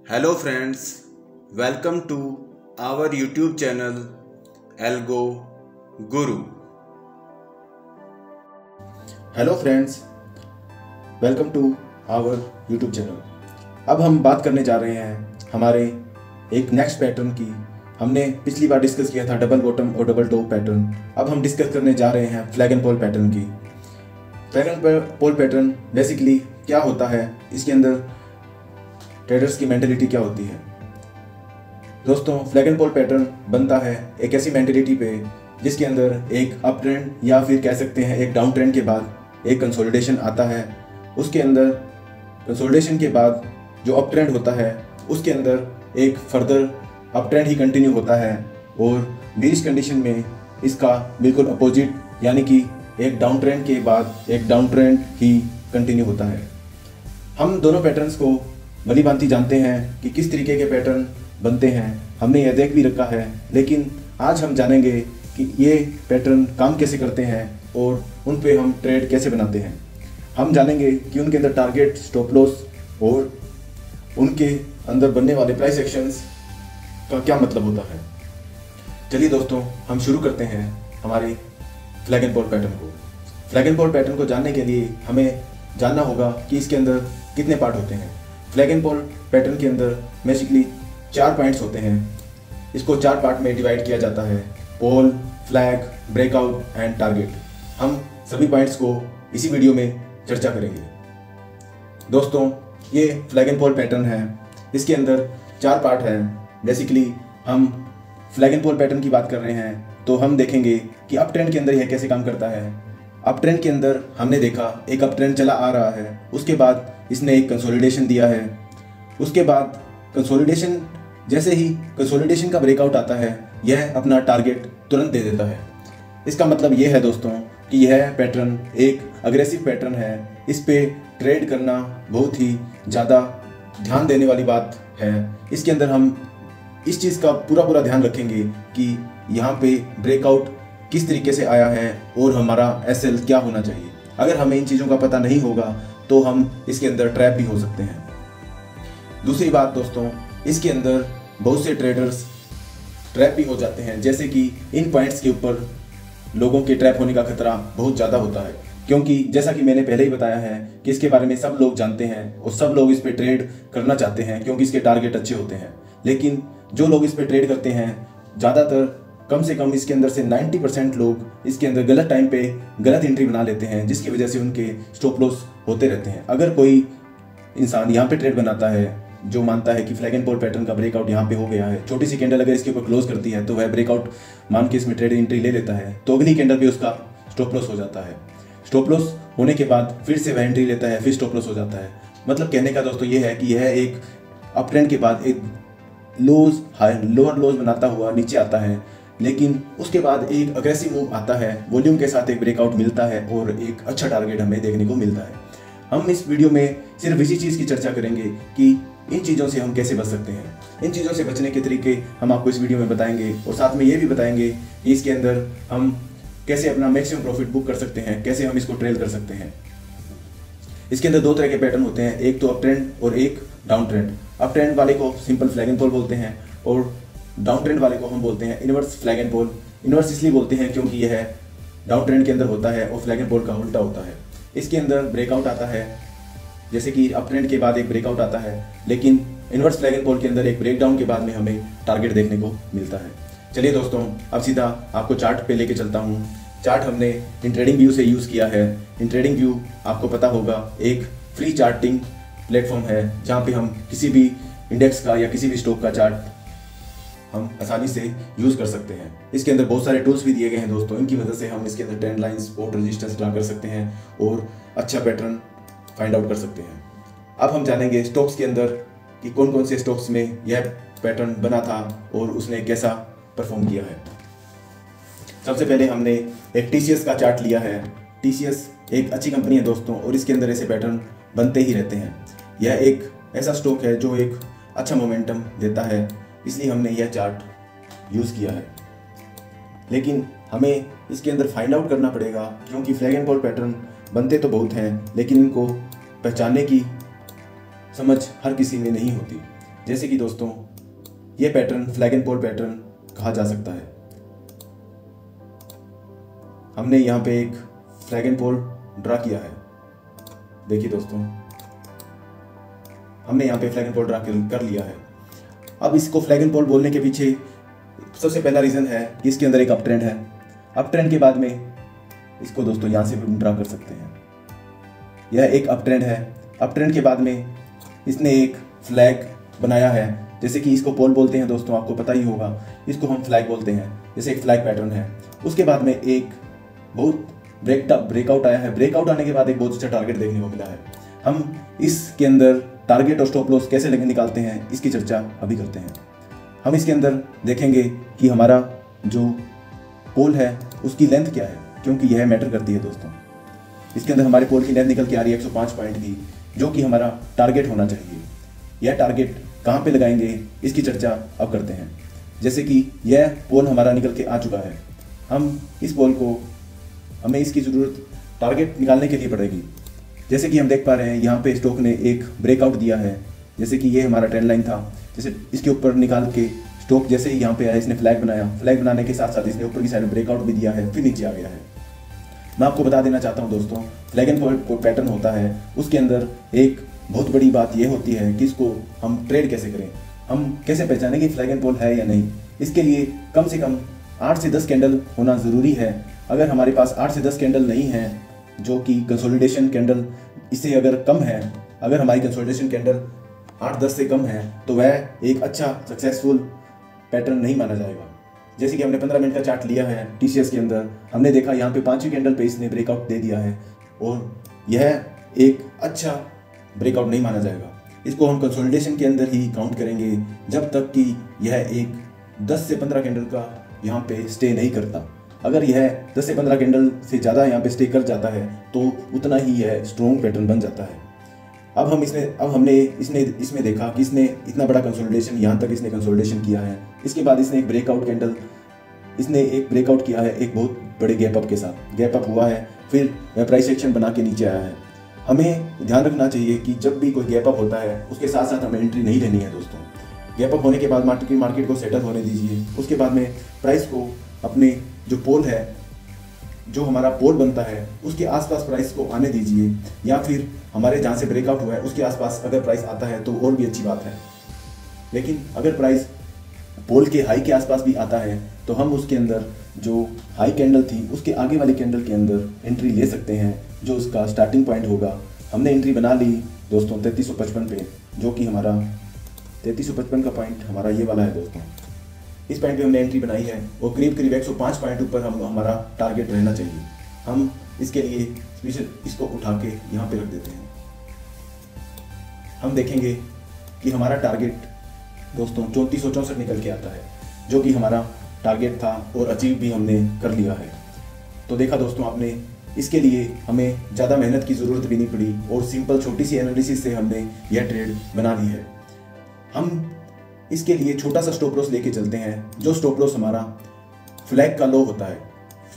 Hello friends, welcome to our YouTube channel Algo Guru. Hello friends, welcome to our YouTube channel. अब हम बात करने जा रहे हैं हमारे एक नेक्स्ट पैटर्न की। हमने पिछली बार डिस्कस किया था डबल बॉटम और डबल टॉप पैटर्न। अब हम डिस्कस करने जा रहे हैं फ्लैग एंड पोल पैटर्न की। Flag and pole pattern basically क्या होता है, इसके अंदर ट्रेडर्स की मेंटेलिटी क्या होती है। दोस्तों, फ्लैग एंड पोल पैटर्न बनता है एक ऐसी मेंटेलिटी पे जिसके अंदर एक अप ट्रेंड या फिर कह सकते हैं एक डाउन ट्रेंड के बाद एक कंसोलिडेशन आता है। उसके अंदर कंसोलिडेशन के बाद जो अप ट्रेंड होता है उसके अंदर एक फर्दर अप ट्रेंड ही कंटिन्यू होता है और बेरिश कंडीशन में इसका बिल्कुल अपोजिट यानी कि एक डाउन ट्रेंड के बाद एक डाउन ट्रेंड ही कंटिन्यू होता है। हम दोनों पैटर्न्स को भली भांति जानते हैं कि किस तरीके के पैटर्न बनते हैं, हमने यह देख भी रखा है, लेकिन आज हम जानेंगे कि ये पैटर्न काम कैसे करते हैं और उन पे हम ट्रेड कैसे बनाते हैं। हम जानेंगे कि उनके अंदर टारगेट, स्टॉप लॉस और उनके अंदर बनने वाले प्राइस एक्शंस का क्या मतलब होता है। चलिए दोस्तों, हम शुरू करते हैं हमारे फ्लैग एंड पोल पैटर्न को। फ्लैग एंड पोल पैटर्न को जानने के लिए हमें जानना होगा कि इसके अंदर कितने पार्ट होते हैं। फ्लैग एंड पोल पैटर्न के अंदर बेसिकली 4 पॉइंट्स होते हैं। इसको 4 पार्ट में डिवाइड किया जाता है: पोल, फ्लैग, ब्रेकआउट एंड टारगेट। हम सभी पॉइंट्स को इसी वीडियो में चर्चा करेंगे। दोस्तों, ये फ्लैग एंड पोल पैटर्न है, इसके अंदर 4 पार्ट हैं। बेसिकली हम फ्लैग एंड पोल पैटर्न की बात कर रहे हैं तो हम देखेंगे कि अप ट्रेंड के अंदर यह कैसे काम करता है। अप ट्रेंड के अंदर हमने देखा एक अप ट्रेंड चला आ रहा है, उसके बाद इसने एक कंसोलिडेशन दिया है। उसके बाद कंसोलिडेशन, जैसे ही कंसोलिडेशन का ब्रेकआउट आता है, यह अपना टारगेट तुरंत दे देता है। इसका मतलब यह है दोस्तों कि यह पैटर्न एक अग्रेसिव पैटर्न है। इस पे ट्रेड करना बहुत ही ज़्यादा ध्यान देने वाली बात है। इसके अंदर हम इस चीज़ का पूरा ध्यान रखेंगे कि यहाँ पे ब्रेकआउट किस तरीके से आया है और हमारा एसएल क्या होना चाहिए। अगर हमें इन चीज़ों का पता नहीं होगा तो हम इसके अंदर ट्रैप भी हो सकते हैं। दूसरी बात दोस्तों, इसके अंदर बहुत से ट्रेडर्स ट्रैप भी हो जाते हैं, जैसे कि इन पॉइंट्स के ऊपर लोगों के ट्रैप होने का खतरा बहुत ज़्यादा होता है, क्योंकि जैसा कि मैंने पहले ही बताया है कि इसके बारे में सब लोग जानते हैं और सब लोग इस पे ट्रेड करना चाहते हैं क्योंकि इसके टारगेट अच्छे होते हैं। लेकिन जो लोग इस पे ट्रेड करते हैं, ज़्यादातर कम से कम इसके अंदर से 90% लोग इसके अंदर गलत टाइम पे गलत एंट्री बना लेते हैं, जिसकी वजह से उनके स्टॉप लॉस होते रहते हैं। अगर कोई इंसान यहाँ पे ट्रेड बनाता है जो मानता है कि फ्लैग एंड पोल पैटर्न का ब्रेकआउट यहाँ पे हो गया है, छोटी सी कैंडल अगर इसके ऊपर क्लोज करती है तो वह ब्रेकआउट मान के इसमें ट्रेड एंट्री ले लेता है, तो अगली कैंडल पे उसका स्टॉप लॉस हो जाता है। स्टॉप लॉस होने के बाद फिर से वह एंट्री लेता है, फिर स्टॉप लॉस हो जाता है। मतलब कहने का दोस्तों ये है कि यह एक अप ट्रेंड के बाद एक लोज हाई लोअर लोज बनाता हुआ नीचे आता है, लेकिन उसके बाद एक अग्रेसिव मूव आता है, वॉल्यूम के साथ एक ब्रेकआउट मिलता है और एक अच्छा टारगेट हमें देखने को मिलता है। हम इस वीडियो में सिर्फ इसी चीज़ की चर्चा करेंगे कि इन चीज़ों से हम कैसे बच सकते हैं। इन चीज़ों से बचने के तरीके हम आपको इस वीडियो में बताएंगे और साथ में ये भी बताएंगे कि इसके अंदर हम कैसे अपना मैक्सिमम प्रॉफिट बुक कर सकते हैं, कैसे हम इसको ट्रेल कर सकते हैं। इसके अंदर 2 तरह के पैटर्न होते हैं, एक तो अप ट्रेंड और एक डाउन ट्रेंड। अप ट्रेंड वाले को सिंपल फ्लैग एंड पोल बोलते हैं और डाउन ट्रेंड वाले को हम बोलते हैं inverse flag and pole. Inverse इसलिए बोलते हैं क्योंकि यह डाउन ट्रेंड के अंदर होता है और फ्लैग एंड पोल का उल्टा होता है। इसके अंदर ब्रेकआउट आता है, जैसे कि अप ट्रेंड के बाद एक ब्रेकआउट आता है, लेकिन इनवर्स फ्लैग एंड पोल के अंदर एक ब्रेकडाउन के बाद में हमें टारगेट देखने को मिलता है। चलिए दोस्तों, अब सीधा आपको चार्ट पे लेके चलता हूँ। चार्ट हमने इन ट्रेडिंग व्यू से यूज़ किया है। इन ट्रेडिंग व्यू आपको पता होगा एक फ्री चार्टिंग प्लेटफॉर्म है जहाँ पे हम किसी भी इंडेक्स का या किसी भी स्टॉक का चार्ट हम आसानी से यूज़ कर सकते हैं। इसके अंदर बहुत सारे टूल्स भी दिए गए हैं दोस्तों, इनकी वजह से हम इसके अंदर trend lines, support, resistance draw कर सकते हैं और अच्छा पैटर्न फाइंड आउट कर सकते हैं। अब हम जानेंगे स्टॉक्स के अंदर कि कौन कौन से स्टॉक्स में यह पैटर्न बना था और उसने कैसा परफॉर्म किया है। सबसे पहले हमने एक TCS का चार्ट लिया है। TCS एक अच्छी कंपनी है दोस्तों और इसके अंदर ऐसे पैटर्न बनते ही रहते हैं। यह एक ऐसा स्टॉक है जो एक अच्छा मोमेंटम देता है, इसलिए हमने यह चार्ट यूज़ किया है। लेकिन हमें इसके अंदर फाइंड आउट करना पड़ेगा, क्योंकि फ्लैग एंड पोल पैटर्न बनते तो बहुत हैं लेकिन इनको पहचानने की समझ हर किसी में नहीं होती। जैसे कि दोस्तों ये pattern flag and pole pattern कहा जा सकता है। हमने यहाँ पे एक फ्लैग एंड पोल ड्रा किया है। देखिए दोस्तों, हमने यहाँ पे फ्लैग एंड पोल ड्रा कर लिया है। अब इसको फ्लैग एंड पोल बोलने के पीछे सबसे पहला रीज़न है कि इसके अंदर एक अप ट्रेंड है। अप ट्रेंड के बाद में इसको दोस्तों यहाँ से भी ड्रा कर सकते हैं। यह एक अप ट्रेंड है। अप ट्रेंड के बाद में इसने एक फ्लैग बनाया है, जैसे कि इसको पोल बोलते हैं दोस्तों, आपको पता ही होगा। इसको हम फ्लैग बोलते हैं, जैसे एक फ्लैग पैटर्न है। उसके बाद में एक बहुत ब्रेकआउट आया है। ब्रेकआउट आने के बाद एक बहुत अच्छा टारगेट देखने को मिला है। हम इसके अंदर टारगेट और स्टॉप लॉस कैसे निकालते हैं इसकी चर्चा अभी करते हैं। हम इसके अंदर देखेंगे कि हमारा जो पोल है उसकी लेंथ क्या है, क्योंकि यह मैटर करती है दोस्तों। इसके अंदर हमारे पोल की लेंथ निकल के आ रही है 105 पॉइंट की, जो कि हमारा टारगेट होना चाहिए। यह टारगेट कहाँ पे लगाएंगे इसकी चर्चा अब करते हैं। जैसे कि यह पोल हमारा निकल के आ चुका है। हम इस पोल को, हमें इसकी ज़रूरत टारगेट निकालने के लिए पड़ेगी। जैसे कि हम देख पा रहे हैं यहाँ पे स्टॉक ने एक ब्रेकआउट दिया है। जैसे कि ये हमारा ट्रेंड लाइन था, जैसे इसके ऊपर निकाल के स्टॉक जैसे ही यहाँ पे आया, इसने फ्लैग बनाया। फ्लैग बनाने के साथ साथ इसने ऊपर की साइड ब्रेकआउट भी दिया है, फिर नीचे आ गया है। मैं आपको बता देना चाहता हूँ दोस्तों, फ्लैग एंड पोल पैटर्न होता है, उसके अंदर एक बहुत बड़ी बात यह होती है कि इसको हम ट्रेड कैसे करें, हम कैसे पहचानें कि फ्लैग एंड पोल है या नहीं। इसके लिए कम से कम 8 से 10 कैंडल होना ज़रूरी है। अगर हमारे पास 8 से 10 कैंडल नहीं है, जो कि कंसोलिडेशन कैंडल इससे अगर कम है, अगर हमारी कंसोलिडेशन कैंडल 8-10 से कम है, तो वह एक अच्छा सक्सेसफुल पैटर्न नहीं माना जाएगा। जैसे कि हमने 15 मिनट का चार्ट लिया है TCS के अंदर, हमने देखा यहाँ पे 5वीं कैंडल पे इसने ब्रेकआउट दे दिया है और यह एक अच्छा ब्रेकआउट नहीं माना जाएगा। इसको हम कंसोलिडेशन के अंदर ही काउंट करेंगे जब तक कि यह एक 10 से 15 कैंडल का यहाँ पे स्टे नहीं करता। अगर यह 10 से 15 कैंडल से ज़्यादा यहाँ पे स्टे कर जाता है तो उतना ही यह स्ट्रॉन्ग पैटर्न बन जाता है। अब हमने इसमें देखा कि इसने इतना बड़ा कंसोलिडेशन, यहाँ तक इसने कंसोलिडेशन किया है। इसके बाद इसने एक ब्रेकआउट किया है एक बहुत बड़े गैप अप के साथ। गैप अप हुआ है, फिर वह प्राइस एक्शन बना के नीचे आया है। हमें ध्यान रखना चाहिए कि जब भी कोई गैप अप होता है उसके साथ साथ हमें एंट्री नहीं लेनी है दोस्तों। गैप अप होने के बाद मार्केट को सेटल होने दीजिए। उसके बाद में प्राइस को अपने जो पोल है, जो हमारा पोल बनता है, उसके आसपास प्राइस को आने दीजिए, या फिर हमारे जहाँ से ब्रेकआउट हुआ है उसके आसपास अगर प्राइस आता है तो और भी अच्छी बात है। लेकिन अगर प्राइस पोल के हाई के आसपास भी आता है तो हम उसके अंदर जो हाई कैंडल थी उसके आगे वाली कैंडल के अंदर एंट्री ले सकते हैं, जो उसका स्टार्टिंग पॉइंट होगा। हमने एंट्री बना ली दोस्तों 3355 पे, जो कि हमारा 3355 का पॉइंट हमारा ये वाला है दोस्तों। इस पॉइंट पे हमने एंट्री बनाई है और करीब 105 पॉइंट ऊपर हमारा टारगेट रहना चाहिए। हम इसके लिए स्पेशल इसको उठा के यहाँ पे रख देते हैं। हम देखेंगे कि हमारा टारगेट दोस्तों 3464 निकल के आता है, जो कि हमारा टारगेट था और अचीव भी हमने कर लिया है। तो देखा दोस्तों आपने, इसके लिए हमें ज़्यादा मेहनत की ज़रूरत भी नहीं पड़ी और सिंपल छोटी सी एनालिसिस से हमने यह ट्रेड बना ली है। हम इसके लिए छोटा सा स्टॉप लॉस लेके चलते हैं, जो स्टॉप लॉस हमारा फ्लैग का लो होता है,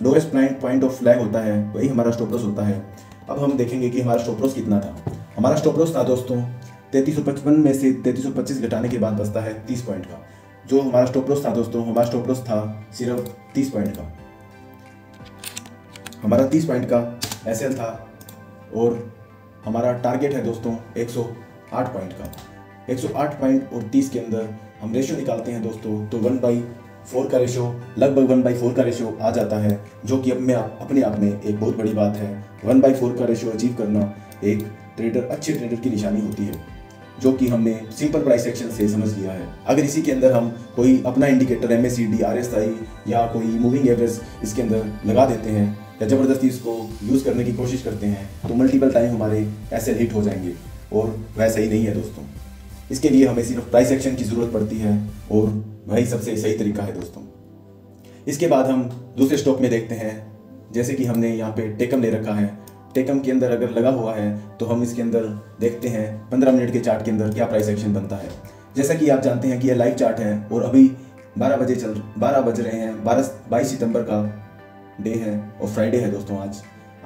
लोएस्ट पॉइंट ऑफ फ्लैग होता है, वही हमारा स्टॉप लॉस होता है। अब हम देखेंगे कि हमारा स्टॉप लॉस कितना था। हमारा स्टॉप लॉस था दोस्तों 3355 में से 3325 घटाने के बाद बचता है 30 पॉइंट का। जो हमारा स्टॉप लॉस था दोस्तों, हमारा स्टॉप लॉस था सिर्फ 30 पॉइंट का। हमारा 30 पॉइंट का एसएल था और हमारा टारगेट है दोस्तों 108 पॉइंट का। 108 पॉइंट और 30 के अंदर हम रेशियो निकालते हैं दोस्तों, तो 1/4 का रेशियो, लगभग 1/4 का रेशियो आ जाता है, जो कि अपने आप में एक बहुत बड़ी बात है। 1/4 का रेशियो अचीव करना एक अच्छे ट्रेडर की निशानी होती है, जो कि हमने सिंपल प्राइस एक्शन से समझ लिया है। अगर इसी के अंदर हम कोई अपना इंडिकेटर MACD, RSI या कोई मूविंग एवरेज इसके अंदर लगा देते हैं या ज़बरदस्ती इसको यूज़ करने की कोशिश करते हैं, तो मल्टीपल टाइम हमारे ऐसे हिट हो जाएंगे और वह सही नहीं है दोस्तों। इसके लिए हमें सिर्फ प्राइस एक्शन की ज़रूरत पड़ती है और वही सबसे सही तरीका है दोस्तों। इसके बाद हम दूसरे स्टॉक में देखते हैं, जैसे कि हमने यहाँ पे टेकम ले रखा है। टेकम के अंदर अगर लगा हुआ है तो हम इसके अंदर देखते हैं 15 मिनट के चार्ट के अंदर क्या प्राइस एक्शन बनता है। जैसा कि आप जानते हैं कि यह लाइव चार्ट है और अभी 12 बज रहे हैं। 22 सितंबर का डे है और फ्राइडे है दोस्तों।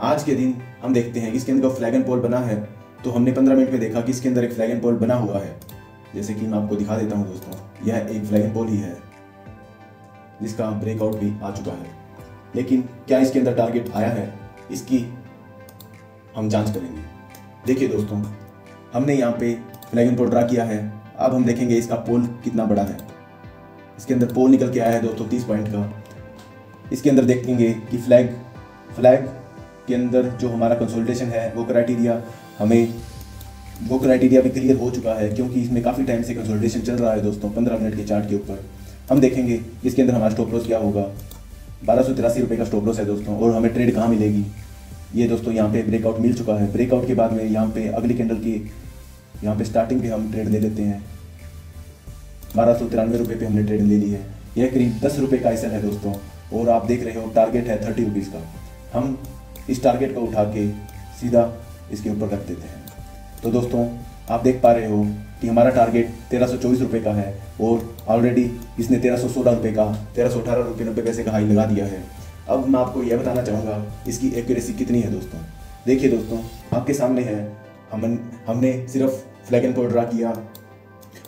आज के दिन हम देखते हैं कि इसके अंदर फ्लैग एंड पोल बना है, तो हमने 15 मिनट में देखा कि इसके अंदर एक फ्लैग एंड पोल बना हुआ है। जैसे कि मैं आपको दिखा देता हूँ दोस्तों, यह एक फ्लैग पोल ही है जिसका ब्रेकआउट भी आ चुका है। लेकिन क्या इसके अंदर टारगेट आया है, इसकी हम जांच करेंगे। देखिए दोस्तों, हमने यहाँ पे फ्लैग पोल ड्रा किया है। अब हम देखेंगे इसका पोल कितना बड़ा है। इसके अंदर पोल निकल के आया है दोस्तों 30 पॉइंट का। इसके अंदर देखेंगे कि फ्लैग के अंदर जो हमारा कंसोलिडेशन है वो क्राइटेरिया भी क्लियर हो चुका है, क्योंकि इसमें काफ़ी टाइम से कंसोलिडेशन चल रहा है दोस्तों 15 मिनट के चार्ट के ऊपर। हम देखेंगे इसके अंदर हमारा स्टॉप लॉस क्या होगा। 1283 रुपये का स्टॉप लॉस है दोस्तों। और हमें ट्रेड कहाँ मिलेगी, ये दोस्तों यहाँ पे ब्रेकआउट मिल चुका है। ब्रेकआउट के बाद में यहाँ पे अगली कैंडल की यहाँ पे स्टार्टिंग पे हम ट्रेड ले लेते हैं। 1293 रुपये पे हमने ट्रेड ले ली है। यह करीब 10 रुपये का एसएल है दोस्तों। और आप देख रहे हो टारगेट है 30 रुपीज़ का। हम इस टारगेट को उठा के सीधा इसके ऊपर रख देते हैं। तो दोस्तों, आप देख पा रहे हो कि हमारा टारगेट 1324 रुपये का है और ऑलरेडी इसने 1316 रुपये का 1318 रुपये 90 पैसे का हाई लगा दिया है। अब मैं आपको यह बताना चाहूँगा इसकी एक्यूरेसी कितनी है दोस्तों। देखिए दोस्तों, आपके सामने है, हमने सिर्फ फ्लैग एंड पोल ड्रा किया।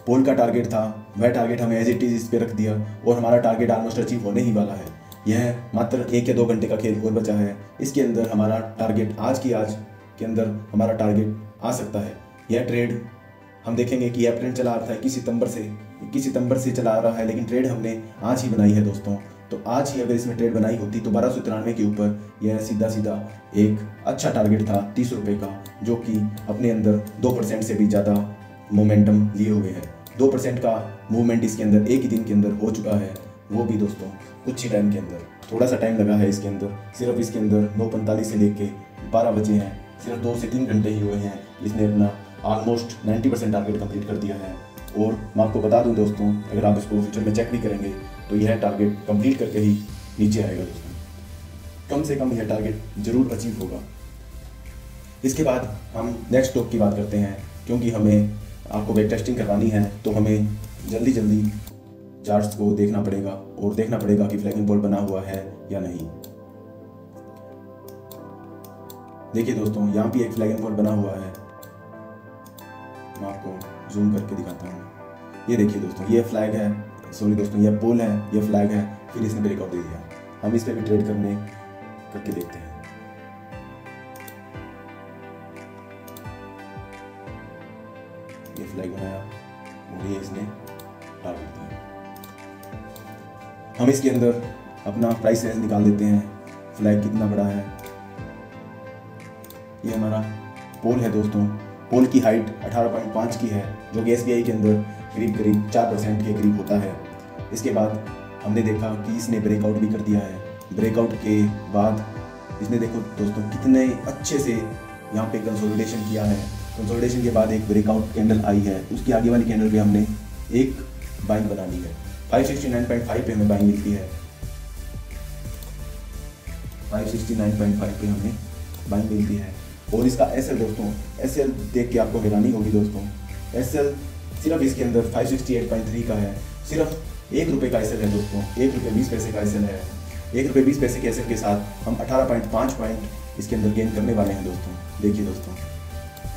पोल का टारगेट था, वह टारगेट हमें एज इट इज इस पे रख दिया और हमारा टारगेट ऑलमोस्ट अचीव होने ही वाला है। यह मात्र 1 या 2 घंटे का खेल और बचा है। इसके अंदर हमारा टारगेट आज के अंदर हमारा टारगेट आ सकता है। यह ट्रेड हम देखेंगे कि यह ट्रेड चला आ रहा था 21 सितंबर से चला आ रहा है, लेकिन ट्रेड हमने आज ही बनाई है दोस्तों। तो आज ही अगर इसमें ट्रेड बनाई होती तो 1293 के ऊपर यह सीधा एक अच्छा टारगेट था 30 रुपये का, जो कि अपने अंदर 2% से भी ज़्यादा मोमेंटम लिए हुए है। 2% का मूवमेंट इसके अंदर एक ही दिन के अंदर हो चुका है, वो भी दोस्तों कुछ ही टाइम के अंदर। थोड़ा सा टाइम लगा है इसके अंदर, सिर्फ इसके अंदर 9:45 से लेके 12 बजे हैं, सिर्फ 2 से 3 घंटे ही हुए हैं। इसने अपना ऑलमोस्ट 90% टारगेट कंप्लीट कर दिया है। और मैं आपको बता दूं दोस्तों, अगर आप इसको फ्यूचर में चेक भी करेंगे तो यह टारगेट कंप्लीट करके ही नीचे आएगा दोस्तों। कम से कम यह टारगेट जरूर अचीव होगा। इसके बाद हम नेक्स्ट स्टॉक की बात करते हैं, क्योंकि हमें आपको बैक टेस्टिंग करवानी है तो हमें जल्दी चार्ट्स को देखना पड़ेगा और देखना पड़ेगा कि फ्लैग एंड पोल बना हुआ है या नहीं। देखिए दोस्तों, यहाँ भी एक फ्लैग एंड पोल बना हुआ है। मैं आपको जूम करके दिखाता हूँ। ये देखिए दोस्तों, ये फ्लैग है, सॉरी दोस्तों, ये पोल है, ये फ्लैग है, फिर इसने ब्रेकआउट दे दिया। हम इस पे भी ट्रेड करके देखते हैं। ये फ्लैग बनाया और ये इसने टारगेट दिया। हम इसके अंदर अपना प्राइस रेंज निकाल देते हैं, फ्लैग कितना बड़ा है। ये हमारा पोल है दोस्तों। पोल की हाइट 18.5 की है, जो कि SBI के अंदर करीब 4% के करीब होता है। इसके बाद हमने देखा कि इसने ब्रेकआउट भी कर दिया है। ब्रेकआउट के बाद इसने देखो दोस्तों कितने अच्छे से यहाँ पे कंसोलिडेशन किया है। कंसोलिडेशन के बाद एक ब्रेकआउट कैंडल आई है, उसकी आगे वाली कैंडल पे हमने एक बाइंग बना ली है। 569.5 पे हमें बाइंग मिलती है। 569.5 पे हमें बाइंग मिलती है। और इसका एसएल दोस्तों, एसएल देख के आपको हैरानी होगी दोस्तों। एसएल सिर्फ इसके अंदर 568.3 का है। सिर्फ 1 रुपये का एसएल है दोस्तों, 1 रुपये 20 पैसे का एसएल है। 1 रुपये 20 पैसे के एसएल के साथ हम 18.5 पॉइंट इसके अंदर गेन करने वाले हैं दोस्तों। देखिए दोस्तों,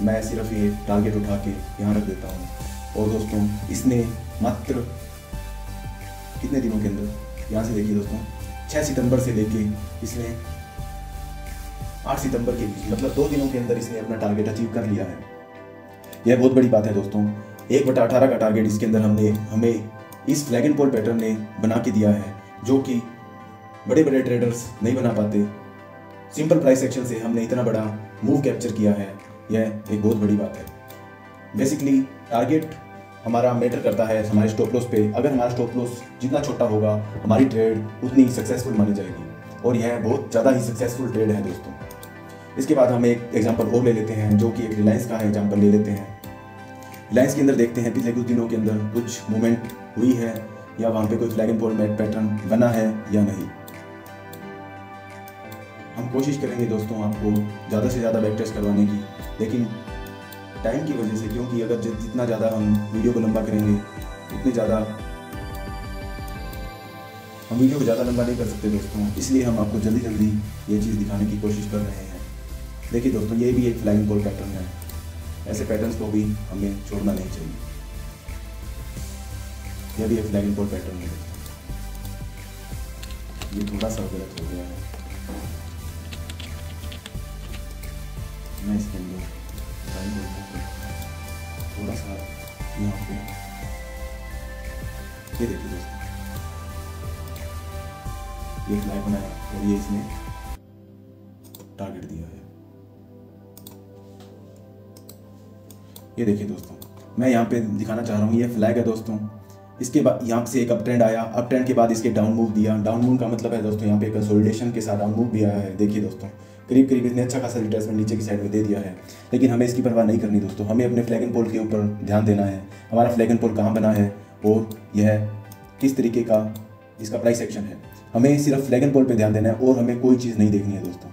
मैं सिर्फ ये टारगेट उठा के यहाँ रख देता हूँ। और दोस्तों, इसने मात्र कितने दिनों के अंदर, यहाँ से देखिए दोस्तों, 6 सितंबर से लेके इसने 8 सितंबर के बीच, मतलब 2 दिनों के अंदर इसने अपना टारगेट अचीव कर लिया है। यह बहुत बड़ी बात है दोस्तों। 1/18 का टारगेट इसके अंदर हमें इस फ्लैग एंड पोल पैटर्न ने बना के दिया है, जो कि बड़े ट्रेडर्स नहीं बना पाते। सिंपल प्राइस एक्शन से हमने इतना बड़ा मूव कैप्चर किया है, यह एक बहुत बड़ी बात है। बेसिकली टारगेट हमारा मैटर करता है हमारे स्टॉप लॉस पे। अगर हमारा स्टॉप लॉस जितना छोटा होगा, हमारी ट्रेड उतनी सक्सेसफुल मानी जाएगी। और यह बहुत ज़्यादा ही सक्सेसफुल ट्रेड है दोस्तों। इसके बाद हम एक एग्जांपल और ले लेते हैं, जो कि एक रिलायंस का एग्जांपल ले लेते हैं। रिलायंस के अंदर देखते हैं पिछले कुछ दिनों के अंदर कुछ मूवमेंट हुई है या वहाँ पे कोई फ्लैग एंड पोल पैटर्न बना है या नहीं। हम कोशिश करेंगे दोस्तों आपको ज़्यादा से ज़्यादा बैक टेस्ट करवाने की, लेकिन टाइम की वजह से, क्योंकि अगर जितना ज़्यादा हम वीडियो को लंबा करेंगे उतने ज़्यादा हम वीडियो को ज़्यादा लंबा नहीं कर सकते दोस्तों। इसलिए हम आपको जल्दी ये चीज़ दिखाने की कोशिश कर रहे हैं। देखिए दोस्तों, ये भी एक फ्लैग एंड पोल पैटर्न है। ऐसे पैटर्न्स को भी हमें छोड़ना नहीं चाहिए। यह भी एक फ्लैग एंड पोल पैटर्न है। ये थोड़ा सा गलत हो गया है, मैं इसके अंदर थोड़ा सा यहाँ पे, ये देखिए दोस्तों, ये फ्लैग बनाया और ये इसने टारगेट दिया है। ये देखिए दोस्तों, मैं यहाँ पे दिखाना चाह रहा हूँ, ये फ्लैग है दोस्तों। इसके बाद यहाँ से एक अप ट्रेंड आया, अप ट्रेंड के बाद इसके डाउन मूव दिया। डाउन मूव का मतलब है दोस्तों यहाँ पे कंसोलिडेशन के साथ डाउन मूव भी आया है। देखिए दोस्तों, करीब करीब इसने अच्छा खासा रिट्रेसमेंट नीचे की साइड में दे दिया है, लेकिन हमें इसकी परवाह नहीं करनी दोस्तों। हमें अपने फ्लैग एंड पोल के ऊपर ध्यान देना है, हमारा फ्लैग एंड पोल कहाँ बना है और यह किस तरीके का इसका प्राइस एक्शन है। हमें सिर्फ फ्लैग एंड पोल पे ध्यान देना है और हमें कोई चीज़ नहीं देखनी है दोस्तों।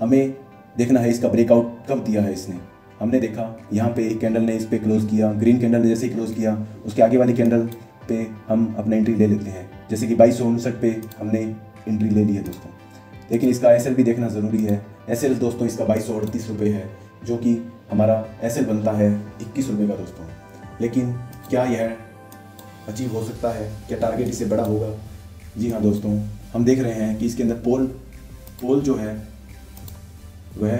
हमें देखना है इसका ब्रेकआउट कब दिया है इसने। हमने देखा यहाँ पे एक कैंडल ने इस पर क्लोज किया, ग्रीन कैंडल ने जैसे ही क्लोज किया उसके आगे वाली कैंडल पे हम अपना एंट्री ले लेते हैं। जैसे कि 2259 पे हमने एंट्री ले ली है दोस्तों, लेकिन इसका एसएल भी देखना ज़रूरी है। एसएल दोस्तों इसका 2238 रुपये है, जो कि हमारा एसएल बनता है 21 रुपये का दोस्तों। लेकिन क्या यह अचीव हो सकता है? क्या टारगेट इससे बड़ा होगा? जी हाँ दोस्तों, हम देख रहे हैं कि इसके अंदर पोल जो है वह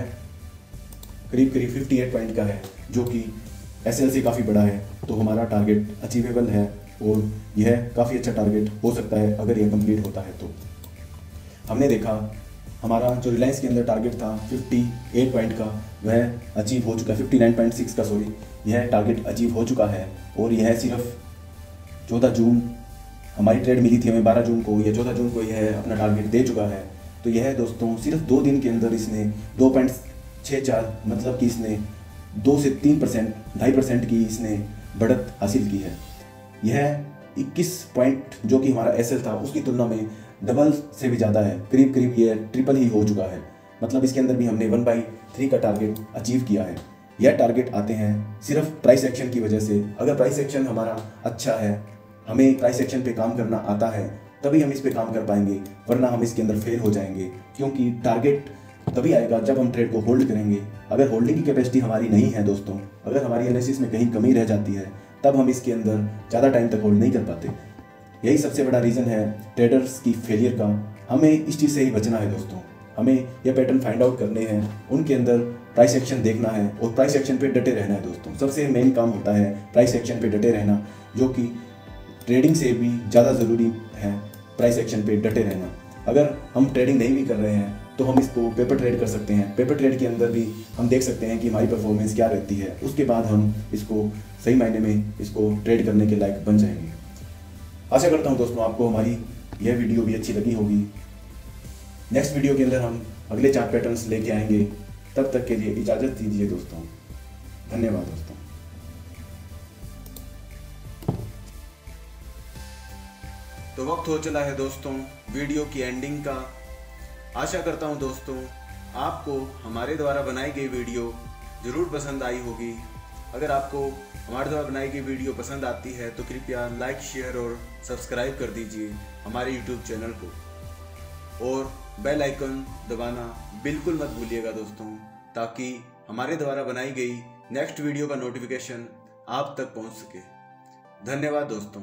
करीब करीब 58 पॉइंट का है, जो कि एसएल से काफ़ी बड़ा है। तो हमारा टारगेट अचीवेबल है और यह काफ़ी अच्छा टारगेट हो सकता है अगर यह कंप्लीट होता है। तो हमने देखा हमारा जो रिलायंस के अंदर टारगेट था 58 पॉइंट का, वह अचीव हो चुका है, 59.6 का सॉरी, यह टारगेट अचीव हो चुका है। और यह सिर्फ 14 जून हमारी ट्रेड मिली थी हमें 12 जून को, या 14 जून को यह अपना टारगेट दे चुका है। तो यह दोस्तों सिर्फ 2 दिन के अंदर इसने 2.64 मतलब कि इसने 2 से 3%, 2.5% की इसने बढ़त हासिल की है। यह 21 पॉइंट जो कि हमारा एसएल था उसकी तुलना में डबल से भी ज़्यादा है, करीब करीब ये ट्रिपल ही हो चुका है। मतलब इसके अंदर भी हमने 1/3 का टारगेट अचीव किया है। यह टारगेट आते हैं सिर्फ प्राइस एक्शन की वजह से। अगर प्राइस एक्शन हमारा अच्छा है, हमें प्राइस एक्शन पे काम करना आता है, तभी हम इस पे काम कर पाएंगे, वरना हम इसके अंदर फेल हो जाएंगे। क्योंकि टारगेट तभी आएगा जब हम ट्रेड को होल्ड करेंगे। अगर होल्डिंग की कैपेसिटी हमारी नहीं है दोस्तों, अगर हमारी एनालिसिस में कहीं कमी रह जाती है, तब हम इसके अंदर ज़्यादा टाइम तक होल्ड नहीं कर पाते। यही सबसे बड़ा रीज़न है ट्रेडर्स की फेलियर का। हमें इस चीज़ से ही बचना है दोस्तों। हमें यह पैटर्न फाइंड आउट करने हैं, उनके अंदर प्राइस एक्शन देखना है और प्राइस एक्शन पे डटे रहना है दोस्तों। सबसे मेन काम होता है प्राइस एक्शन पे डटे रहना, जो कि ट्रेडिंग से भी ज़्यादा ज़रूरी है। प्राइस एक्शन पे डटे रहना। अगर हम ट्रेडिंग नहीं भी कर रहे हैं तो हम इसको पेपर ट्रेड कर सकते हैं। पेपर ट्रेड के अंदर भी हम देख सकते हैं कि हमारी परफॉर्मेंस क्या रहती है, उसके बाद हम इसको सही मायने में इसको ट्रेड करने के लायक बन जाएंगे। आशा करता हूँ दोस्तों आपको हमारी यह वीडियो भी अच्छी लगी होगी। नेक्स्ट वीडियो के अंदर हम अगले 4 पैटर्न्स लेके आएंगे। तब तक के लिए इजाज़त दीजिए दोस्तों। धन्यवाद दोस्तों। तो वक्त हो चला है दोस्तों वीडियो की एंडिंग का। आशा करता हूँ दोस्तों आपको हमारे द्वारा बनाई गई वीडियो ज़रूर पसंद आई होगी। अगर आपको हमारे द्वारा बनाई गई वीडियो पसंद आती है तो कृपया लाइक, शेयर और सब्सक्राइब कर दीजिए हमारे YouTube चैनल को, और बेल आइकन दबाना बिल्कुल मत भूलिएगा दोस्तों, ताकि हमारे द्वारा बनाई गई नेक्स्ट वीडियो का नोटिफिकेशन आप तक पहुंच सके। धन्यवाद दोस्तों।